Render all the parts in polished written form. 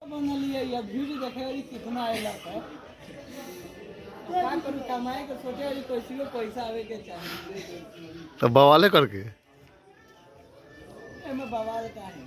बना लिया या व्यूज देखे कितना आएगा है क्या करूँ कमाए के सोचे कैसी पैसा आवे के चाहिए तो बवाले करके मैं बवाल का है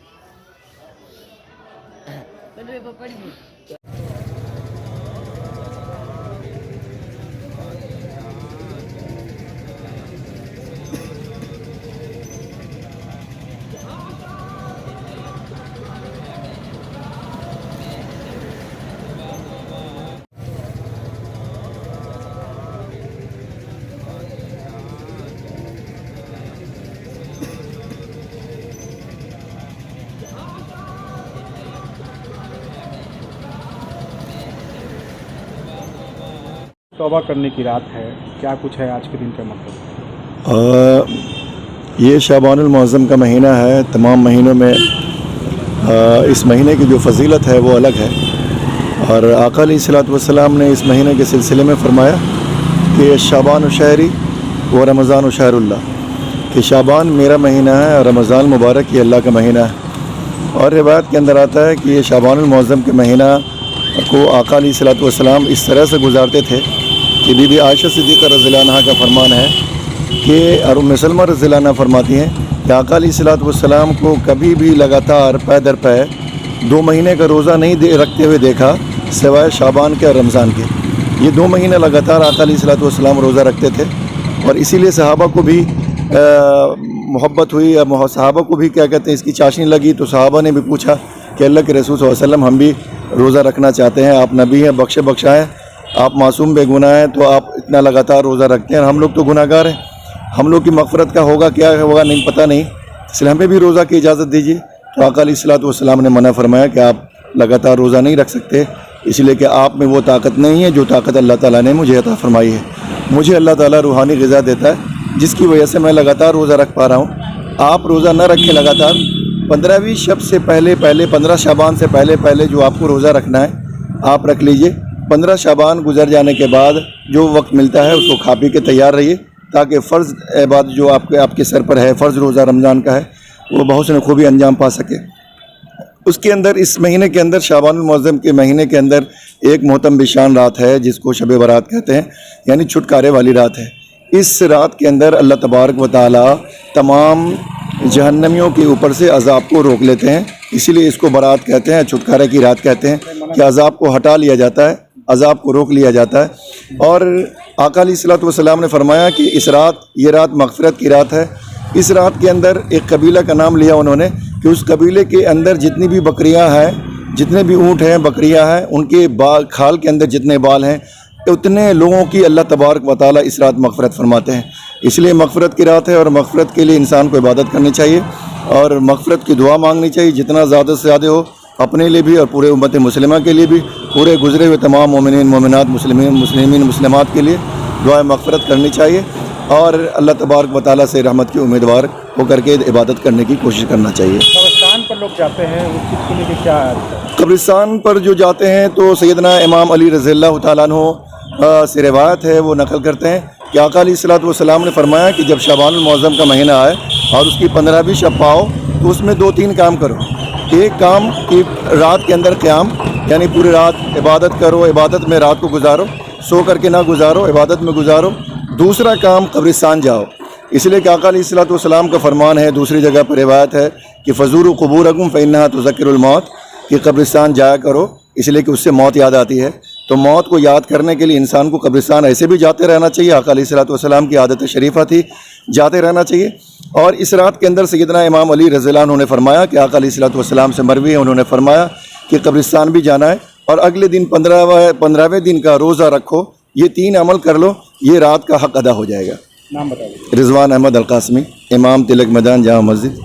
तौबा करने की रात है, क्या कुछ है आज के दिन का मतलब? ये शाबानुल मुअज़्ज़म का महीना है। तमाम महीनों में इस महीने की जो फजीलत है वो अलग है। और आका अलैहिस्सलातु वस्सलाम ने इस महीने के सिलसिले में फ़रमाया कि शाबान शहरी व रमज़ान शहरुल्लाह, कि शाबान मेरा महीना है और रमज़ान मुबारक ये अल्लाह का महीना है। और रिवायत के अंदर आता है कि ये शाबानुल मुअज़्ज़म के महीना को आका अलैहिस्सलातु वस्सलाम इस तरह से गुजारते थे कि बीबी आयशा सिद्दीक़ा रज़ियल्लाहु अन्हा का फरमान है कि और उम्मे सलमा रज़ियल्लाहु अन्हा फरमाती हैं कि आका अलैहिस्सलातु वस्सलाम को कभी भी लगातार पै दर पै 2 महीने का रोज़ा नहीं रखते हुए देखा सिवाय शाबान के और रमज़ान के। ये 2 महीने लगातार आका अलैहिस्सलातु वस्सलाम रोज़ा रखते थे। और इसीलिए सहाबा को भी मोहब्बत हुई या सहाबा को भी क्या कहते हैं इसकी चाशनी लगी, तो सहाबा ने भी पूछा कि अल्लाह के रसूल सल्लल्लाहु अलैहि वसल्लम हम भी रोज़ा रखना चाहते हैं, आप नबी हैं, बख्शाएँ, आप मासूम बेगुनाह हैं, तो आप इतना लगातार रोज़ा रखते हैं, हम लोग तो गुनाहगार हैं, हम लोग की मग़फ़िरत का होगा क्या होगा नहीं पता नहीं, इसलिए हमें भी रोज़ा की इजाज़त दीजिए। तो आका अलैहिस्सलातु वस्सलाम ने मना फरमाया कि आप लगातार रोज़ा नहीं रख सकते, इसलिए कि आप में वो ताकत नहीं है जो ताकत अल्लाह ताला ने मुझे अता फरमाई है। मुझे अल्लाह ताला रूहानी ग़िज़ा देता है जिसकी वजह से मैं लगातार रोज़ा रख पा रहा हूँ। आप रोज़ा न रखें लगातार, 15वीं शब से पहले 15 शाबान से पहले जो आपको रोज़ा रखना है आप रख लीजिए। 15 शाबान गुजर जाने के बाद जो वक्त मिलता है उसको खा पी के तैयार रहिए, ताकि फ़र्ज़ इबादत जो आपके सर पर है, फ़र्ज़ रोज़ा रमज़ान का है, वो बहुत से खूबी अंजाम पा सके। उसके अंदर इस महीने के अंदर शाबानुल मुअज़्ज़म के महीने के अंदर एक मोहतम बिशान रात है जिसको शब बारात कहते हैं, यानी छुटकारे वाली रात है। इस रात के अंदर अल्लाह तबारक व तआला तमाम जहन्नमियों के ऊपर से अज़ाब को रोक लेते हैं, इसीलिए इसको बारात कहते हैं, छुटकारे की रात कहते हैं कि अज़ाब को हटा लिया जाता है, अज़ाब को रोक लिया जाता है। और आका अलैहिस्सलातु वस्सलाम ने फरमाया कि इस रात, ये रात मग़फ़िरत की रात है। इस रात के अंदर एक कबीला का नाम लिया उन्होंने कि उस कबीले के अंदर जितनी भी बकरियां हैं, जितने भी ऊँट हैं, बकरियां हैं, उनके खाल के अंदर जितने बाल हैं, उतने लोगों की अल्लाह तबारक व तआला इस रात मग़फ़िरत फरमाते हैं। इसलिए मग़फ़िरत की रात है और मग़फ़िरत के लिए इंसान को इबादत करनी चाहिए और मग़फ़िरत की दुआ मांगनी चाहिए, जितना ज़्यादा से ज़्यादा हो, अपने लिए भी और पूरे उम्मत मुस्लिमा के लिए भी, पूरे गुज़रे हुए तमाम मोमिनीन मोमिनात मुस्लिमीन मुस्लिमात के लिए दुआ मग़फ़िरत करनी चाहिए और अल्लाह तबारक व तआला से रहमत की उम्मीदवार होकर के इबादत करने की कोशिश करना चाहिए। कब्रिस्तान पर लोग जाते हैं, उस चीज़ के लिए क्या? कब्रिस्तान पर जो जाते हैं तो सैयदना इमाम अली रज़ियल्लाहु तआला अन्हु से रिवायत है, वो नकल करते हैं कि आका अलैहिस्सलातु वस्सलाम ने फरमाया कि जब शाबानुल मुअज़्ज़म का महीना आए और उसकी 15वीं शब पाओ तो उसमें 2-3 काम करो। एक काम कि रात के अंदर क़याम, यानी पूरी रात इबादत करो, इबादत में रात को गुजारो, सो करके ना गुजारो, इबादत में गुजारो। दूसरा काम कब्रिस्तान जाओ, इसलिए कि आका अलैहिस्सलातु वस्सलाम का फरमान है, दूसरी जगह पर रिवायत है कि फ़ज़ूरु क़ुबूरकुम फ़इन्नहा तुज़क्किरुल मौत, कि कब्रिस्तान जाया करो इसलिए कि उससे मौत याद आती है। तो मौत को याद करने के लिए इंसान को कब्रिस्तान ऐसे भी जाते रहना चाहिए, आका अलैहिस्सलातु वस्सलाम की आदत शरीफा थी, जाते रहना चाहिए। और इस रात के अंदर सैयदना इमाम अली रज़ियल्लाहु अन्हु ने फरमाया कि आका अलैहिस्सलातु वस्सलाम से मरवी है, उन्होंने फरमाया कि कब्रिस्तान भी जाना है और अगले दिन 15वें दिन का रोज़ा रखो, ये 3 अमल कर लो, ये रात का हक़ अदा हो जाएगा। नाम बताइए। रिज़वान अहमद अल क़ासमी, इमाम तिलक मैदान जामा मस्जिद।